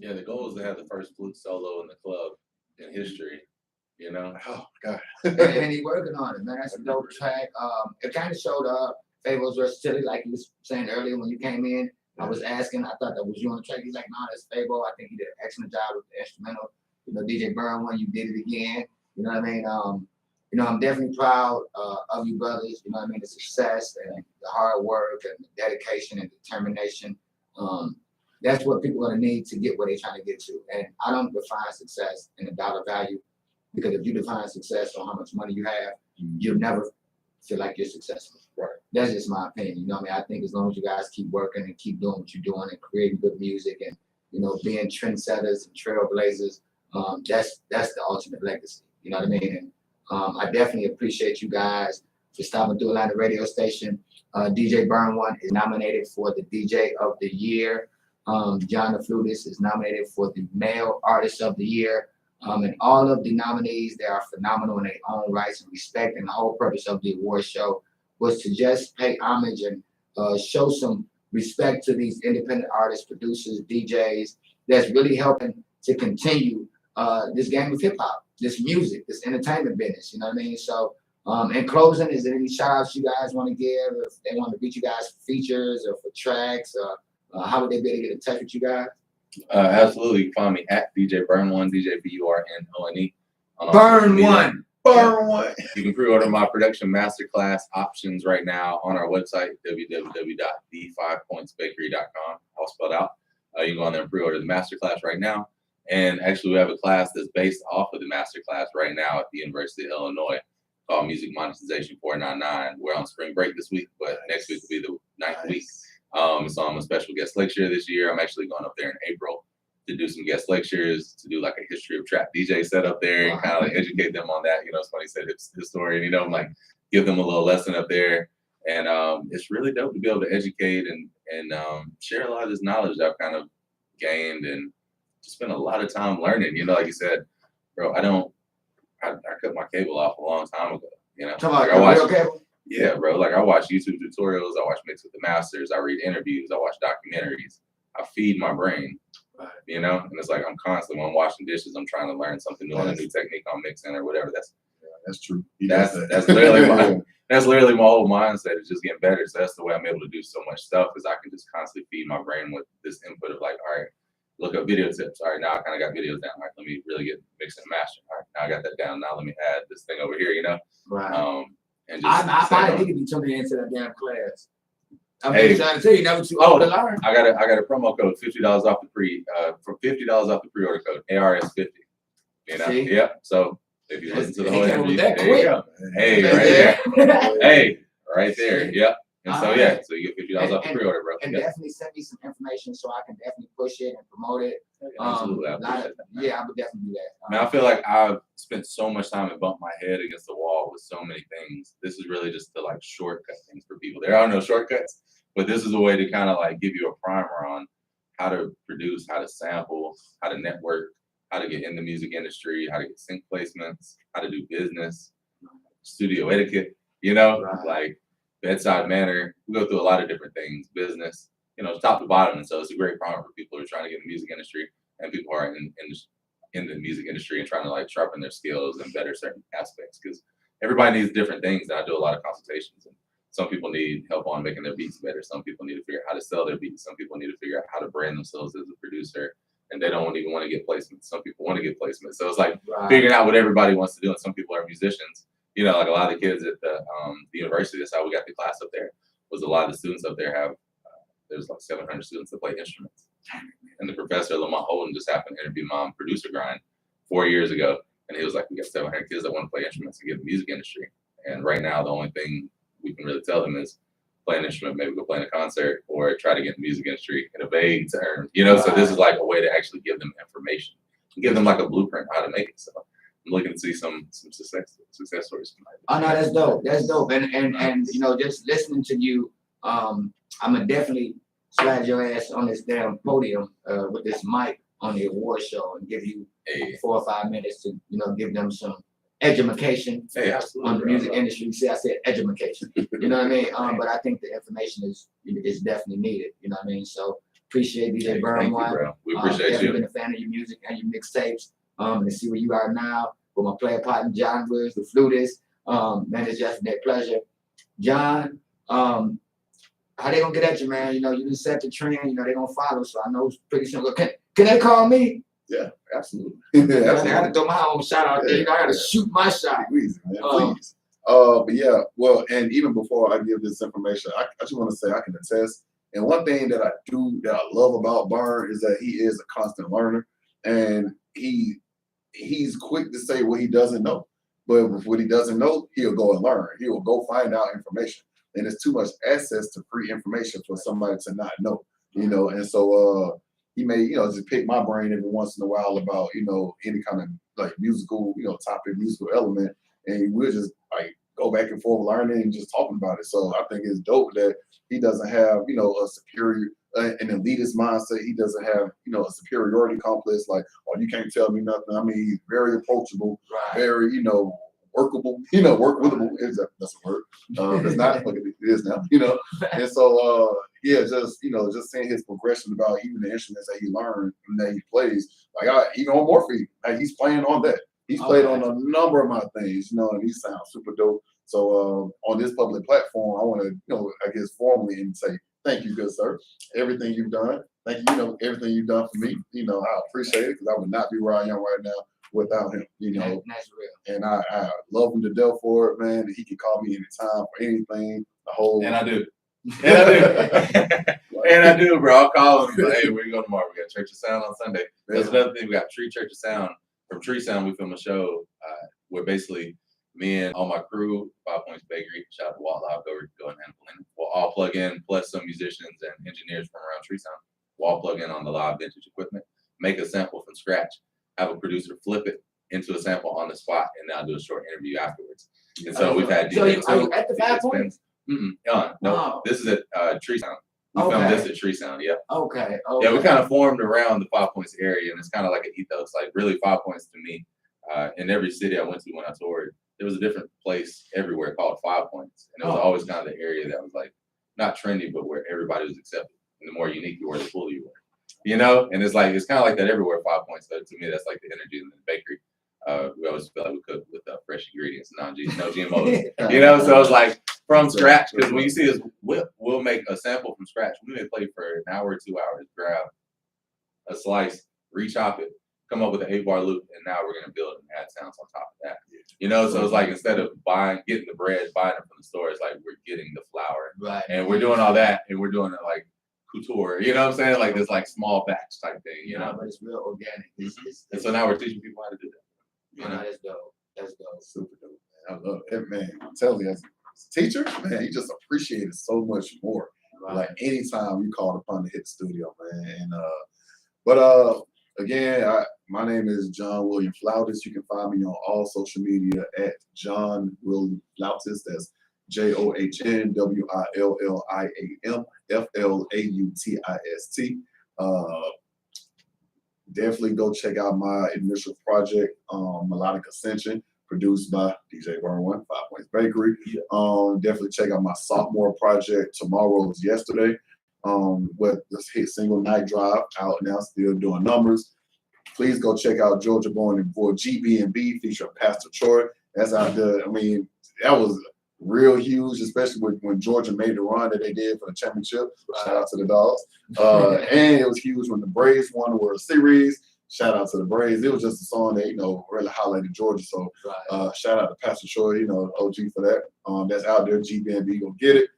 Yeah, the goal is to have the first flute solo in the club in history. You know. Oh God. And he working on it, man. That's a dope track. It kind of showed up Fable's versatility, like you was saying earlier when you came in. I was asking, I thought that was you on the track. He's like, no, that's Fable. I think he did an excellent job with the instrumental. You know, DJ Burnone, you did it again. You know what I mean? You know, I'm definitely proud of you brothers. You know what I mean? The success and the hard work and the dedication and determination. That's what people are gonna need to get where they're trying to get to. And I don't define success in a dollar value, because if you define success on how much money you have, you'll never feel like you're successful. Right. That's just my opinion. You know what I mean? I think as long as you guys keep working and keep doing what you're doing and creating good music and, you know, being trendsetters and trailblazers, that's the ultimate legacy. You know what I mean? And I definitely appreciate you guys for stopping through Atlanta radio station. DJ Burnone is nominated for the DJ of the Year. John the Flutist is nominated for the Male Artist of the Year. And all of the nominees, they are phenomenal in their own rights and respect. And the whole purpose of the award show was to just pay homage and show some respect to these independent artists, producers, DJs that's really helping to continue this game of hip hop, this music, this entertainment business. You know what I mean? So, in closing, is there any shout outs you guys want to give? If they want to reach you guys for features or for tracks, how would they be able to get in touch with you guys? Absolutely. You can find me at DJ Burnone, DJ Burnone. Burnone. Burnone. You can pre-order my production masterclass options right now on our website, www.the5pointsbakery.com, all spelled out. You can go on there and pre-order the masterclass right now. And actually, we have a class that's based off of the masterclass right now at the University of Illinois called Music Monetization 499. We're on spring break this week, but next week will be the 9th week. So I'm a special guest lecturer this year. I'm actually going up there in April to do some guest lectures, to do like a history of trap DJ set up there and kind of like educate them on that. You know, it's funny, said it's historian, you know, like give them a little lesson up there. And it's really dope to be able to educate and share a lot of this knowledge that I've kind of gained and just spent a lot of time learning. You know, like you said, bro, I cut my cable off a long time ago. You know, Talk about real cable? Yeah, bro. Like I watch YouTube tutorials, I watch Mix with the Masters, I read interviews, I watch documentaries. I feed my brain, you know, and it's like I'm constantly when I'm washing dishes, I'm trying to learn something new, on a new technique on mixing or whatever. That's true. That's literally my whole mindset is just getting better. So that's the way I'm able to do so much stuff, is I can just constantly feed my brain with this input of like, all right, look up video tips. All right, now I kind of got videos down. All right, let me really get mixing and mastering. All right, now I got that down. Now let me add this thing over here, you know. Right. And just I probably need to be tuning into that damn class. I'm Hey. just trying to tell you, never too old to learn. I got a promo code, $50 off the $50 off the pre-order code, ARS50. You know, See? Yep. So if you listen to the whole He came interview, with that there you go. Hey, right there. Hey, right there. Yep. And so yeah, so you get $50 off the pre-order, bro. And Yep. definitely send me some information so I can definitely push it and promote it. Absolutely. I appreciate that, man. Yeah, I would definitely do that. I mean, I feel like I've spent so much time and bumped my head against the wall with so many things. This is really just to like shortcut things for people. There are no shortcuts, but this is a way to kind of like give you a primer on how to produce, how to sample, how to network, how to get in the music industry, how to get sync placements, how to do business, studio etiquette, you know, like bedside manner. We go through a lot of different things, business, you know, top to bottom. And so it's a great primer for people who are trying to get in the music industry and people who are in the music industry and trying to like sharpen their skills and better certain aspects, because everybody needs different things. And I do a lot of consultations, and some people need help on making their beats better. Some people need to figure out how to sell their beats. Some people need to figure out how to brand themselves as a producer, and they don't even want to get placements. Some people want to get placements. So it's like figuring out what everybody wants to do. And some people are musicians, you know, like a lot of the kids at the university. That's how we got the class up there, was a lot of the students up there have, there's like 700 students that play instruments. And the professor, Lamont Holden, just happened to interview my producer grind 4 years ago. And he was like, we got 700 kids that want to play instruments and get in the music industry. And right now, the only thing we can really tell them is play an instrument, maybe go play in a concert, or try to get in the music industry in a vague term. You know, so this is like a way to actually give them information, give them like a blueprint how to make it. So I'm looking to see some success stories tonight. Oh no, that's dope. That's dope. And you know, just listening to you, I'm gonna definitely slide your ass on this damn podium with this mic on the award show and give you 4 or 5 minutes to, you know, give them some education on the music industry. See, I said education. You know what I mean? But I think the information is definitely needed. You know what I mean? So appreciate DJ Burnone. We appreciate you. Been a fan of your music and your mixtapes. And see where you are now with my player partner John Williams, the flutist. Man, it's just a pleasure. John, how they gonna get at you, man? You know, you just set the trend. You know, they gonna follow. So I know pretty soon. Can they call me? Yeah, absolutely. I gotta throw my own shot out there. You know, I gotta shoot my shot. Please, man, please. But yeah, well, and even before I give this information, I just want to say I can attest. And one thing that I love about Burn is that he is a constant learner, and he's quick to say what he doesn't know. But what he doesn't know, he'll go and learn. He will go find out information. And there's too much access to free information for somebody to not know, you know. And so he may, you know, just pick my brain every once in a while about, you know, any kind of like musical, you know, topic, musical element. And we'll just like go back and forth learning and just talking about it. So I think it's dope that he doesn't have, you know, a superior, an elitist mindset. He doesn't have, you know, a superiority complex like, oh, you can't tell me nothing. I mean, he's very approachable, very, you know, workable, you know, work withable. That's a word. It's not, but it is now, you know. And so, yeah, just, you know, just seeing his progression about even the instruments that he learned and that he plays. Like, even on Morphe, like, he's playing on that. He's played on a number of my things, you know, and he sounds super dope. So on this public platform, I want to, you know, I guess formally and say, thank you, good sir. Everything you've done. Thank you, you know, everything you've done for me. You know, I appreciate it because I would not be where I am right now without him, you know. That's real. And I love him to death for it, man. He can call me anytime for anything. The whole And I do. And I do. And I do, bro. I'll call him. Like, hey, where you going tomorrow? We got Church of Sound on Sunday. That's another thing. We got Church of Sound. From Tree Sound, we film a show where basically me and all my crew, 5 Points Bakery, shout out to Walt Loud, go and handle. We'll all plug in, plus some musicians and engineers from around Tree Sound. We'll all plug in on the live vintage equipment, make a sample from scratch, have a producer flip it into a sample on the spot, and now do a short interview afterwards. And so we've had DJ. So are you at the 5 Points? No, this is at Tree Sound. We filmed this at Tree Sound, yeah. Okay. Yeah, we kind of formed around the 5 Points area, and it's kind of like an ethos. Like really, 5 Points to me, in every city I went to when I toured, there was a different place everywhere called 5 Points, and it was always kind of the area that was like not trendy, but where everybody was accepted. And the more unique you were, the cooler you were, you know. And it's kind of like that everywhere. 5 Points. So to me, that's like the energy in the bakery. We always feel like we cook with fresh ingredients, no GMOs, you know. So it's like from scratch, because when you see us whip, we'll make a sample from scratch. We may play for an hour or 2 hours, grab a slice, rechop it, come up with an 8-bar loop, and now we're gonna build and add sounds on top of that. You know, so it's like instead of getting the bread, buying it from the store, it's like we're getting the flour, and we're doing all that, and we're doing it like couture. You know what I'm saying? Like this like small batch type thing. You know, but it's real organic. And so now we're teaching people how to do that. You know, that's dope. That's dope. Super dope, man. I love it, man. I'm telling you, as a teacher, man, you just appreciate it so much more. Like anytime you called upon to hit the studio, man. And but again, my name is John William Flutist. You can find me on all social media at John William Flutist. That's JOHN WILLIAM FLAUTIST. Definitely go check out my initial project, Melodic Ascension, produced by DJ Burnone, 5 Points Bakery. Definitely check out my sophomore project, Tomorrow is Yesterday, with this hit single Night Drive, out now, still doing numbers. Please go check out Georgia Born and Boy GB&B featuring Pastor Troy. That's out there. I mean, that was real huge, especially when Georgia made the run that they did for the championship. Shout out to the Dogs. And it was huge when the Braves won the World Series. Shout out to the Braves. It was just a song that, you know, really highlighted Georgia. So shout out to Pastor Troy, you know, OG for that. That's out there. GB&B, go get it.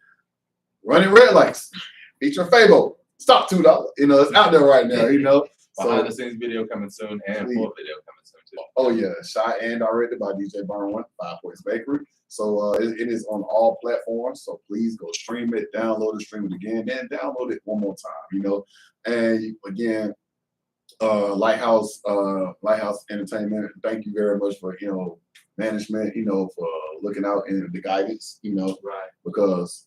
Running Red Lights, featuring Fabo. Stop $2. You know, it's out there right now. You know, Behind the scenes video coming soon and full video coming soon too. Oh yeah, shot and directed by DJ Burnone, 5 Points Bakery. So it is on all platforms. So please go stream it, download it, stream it again, then download it one more time. You know, and again, Lighthouse Entertainment. Thank you very much for management. For looking out in the guidance. Right. Because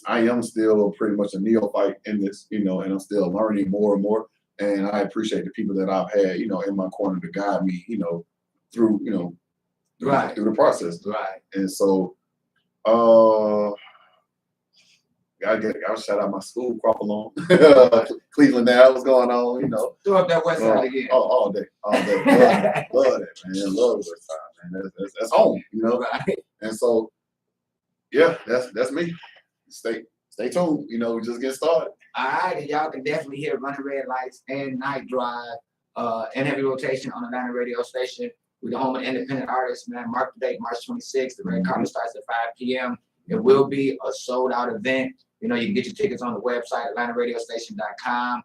I am still pretty much a neophyte in this. And I'm still learning more and more. And I appreciate the people that I've had, in my corner to guide me, through, Right. through the process. Right. And so, gotta shout out my school, crop along, Cleveland. Now, what's going on? Throw up that West Side again. All day. Love that, man. Love the West Side, man. That's home, Right. And so, yeah, that's me. Stay tuned. We just get started. All right, and y'all can definitely hear Running Red Lights and Night Drive in heavy rotation on Atlanta radio station. We're the home of independent artists, man. Mark the date, March 26th. The red carpet starts at 5 p.m. It will be a sold-out event. You can get your tickets on the website, atlantaradiostation.com.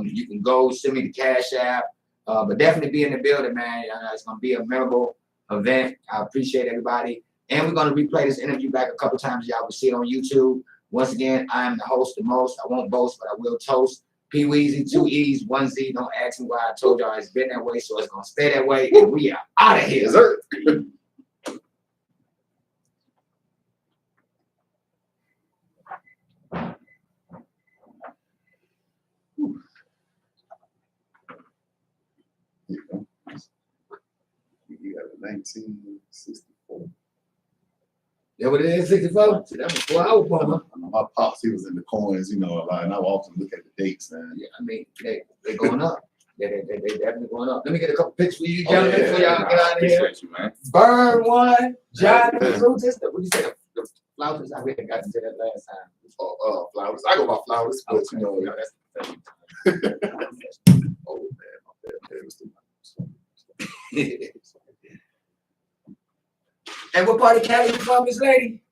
You can go send me the Cash App, but definitely be in the building, man. It's going to be a memorable event. I appreciate everybody. And we're going to replay this interview back a couple times. Y'all will see it on YouTube. Once again, I am the host the most. I won't boast, but I will toast. P.Weezy, 2 E's, 1 Z. Don't ask me why. I told y'all it's been that way, so it's going to stay that way. And we are out of here. Yes, sir. You got a 1964. That what it is, 64? That was 4 hours, Palmer. My pops, he was in the coins, a lot, and I would often look at the dates, man. Yeah, I mean, they're going up. They definitely going up. Let me get a couple pics for you, gentlemen, before y'all get out of here. Appreciate you, man. Burn1, John the Flutist. What do you say? The Flutist? I really got to say that last time. Flowers. I go by flowers, but Okay. that's the thing. Oh man, my bad. It was too much. And what part of Cali you from, Miss Lady?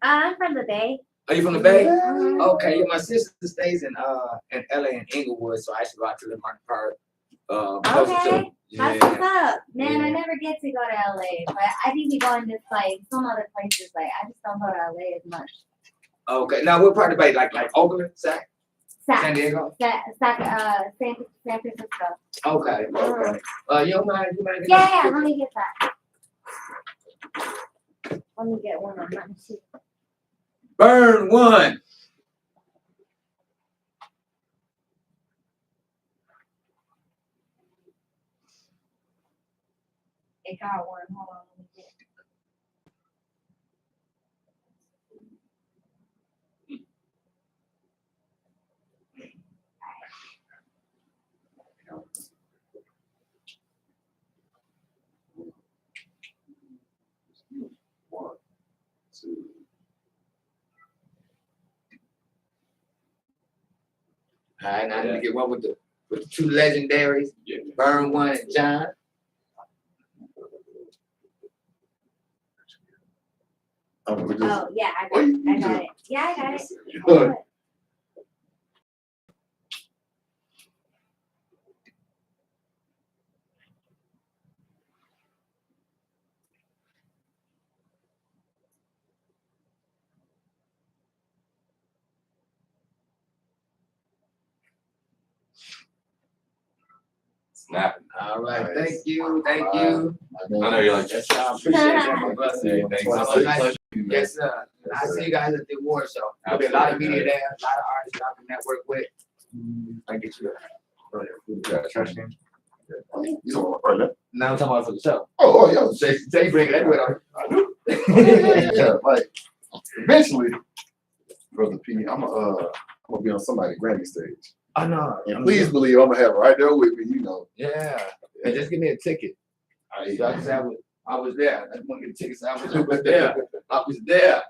I'm from the Bay. Are you from the Bay? Mhm. Okay, yeah, my sister stays in LA in Inglewood, so I actually go out to the Martin Park. Closer to. Okay. That's Yeah. what's up. Man, I Yeah. never get to go to LA, but I think we go in just like some other places. Like I just don't go to LA as much. Okay, now what part of the Bay? Like Oakland, San Diego? San Francisco. Okay, okay. You don't mind? Yeah, let me get that. Let me get one on my sheet. Burn1. It got one. Hold on, let me get it. One, two. All right, now let me get one with the two legendaries, Yeah. Burn1 and John. We just, Oh, yeah, I Oh, got it. you I got just- it. Yeah, I got it. Good. Snapping. All right, Nice. thank you, thank you. I know you're like, Yes, sir, I appreciate that, my brother. Hey, thanks. Well, nice. Pleasure. Man. Yes, sir. I see you guys at the award show. There'll be a lot of media there, a lot of artists y'all can network with. I get you. Trash can. You talking about right now? Now I'm talking about for the show. Oh, yeah. Say you bring it anywhere. I do. Yeah, like eventually, Brother P, I'm gonna be on somebody's Grammy stage. I know. And please believe I'm gonna have it right there with me, Yeah. And just give me a ticket. So I can say I was there. I just want to get tickets. I was there. I was there.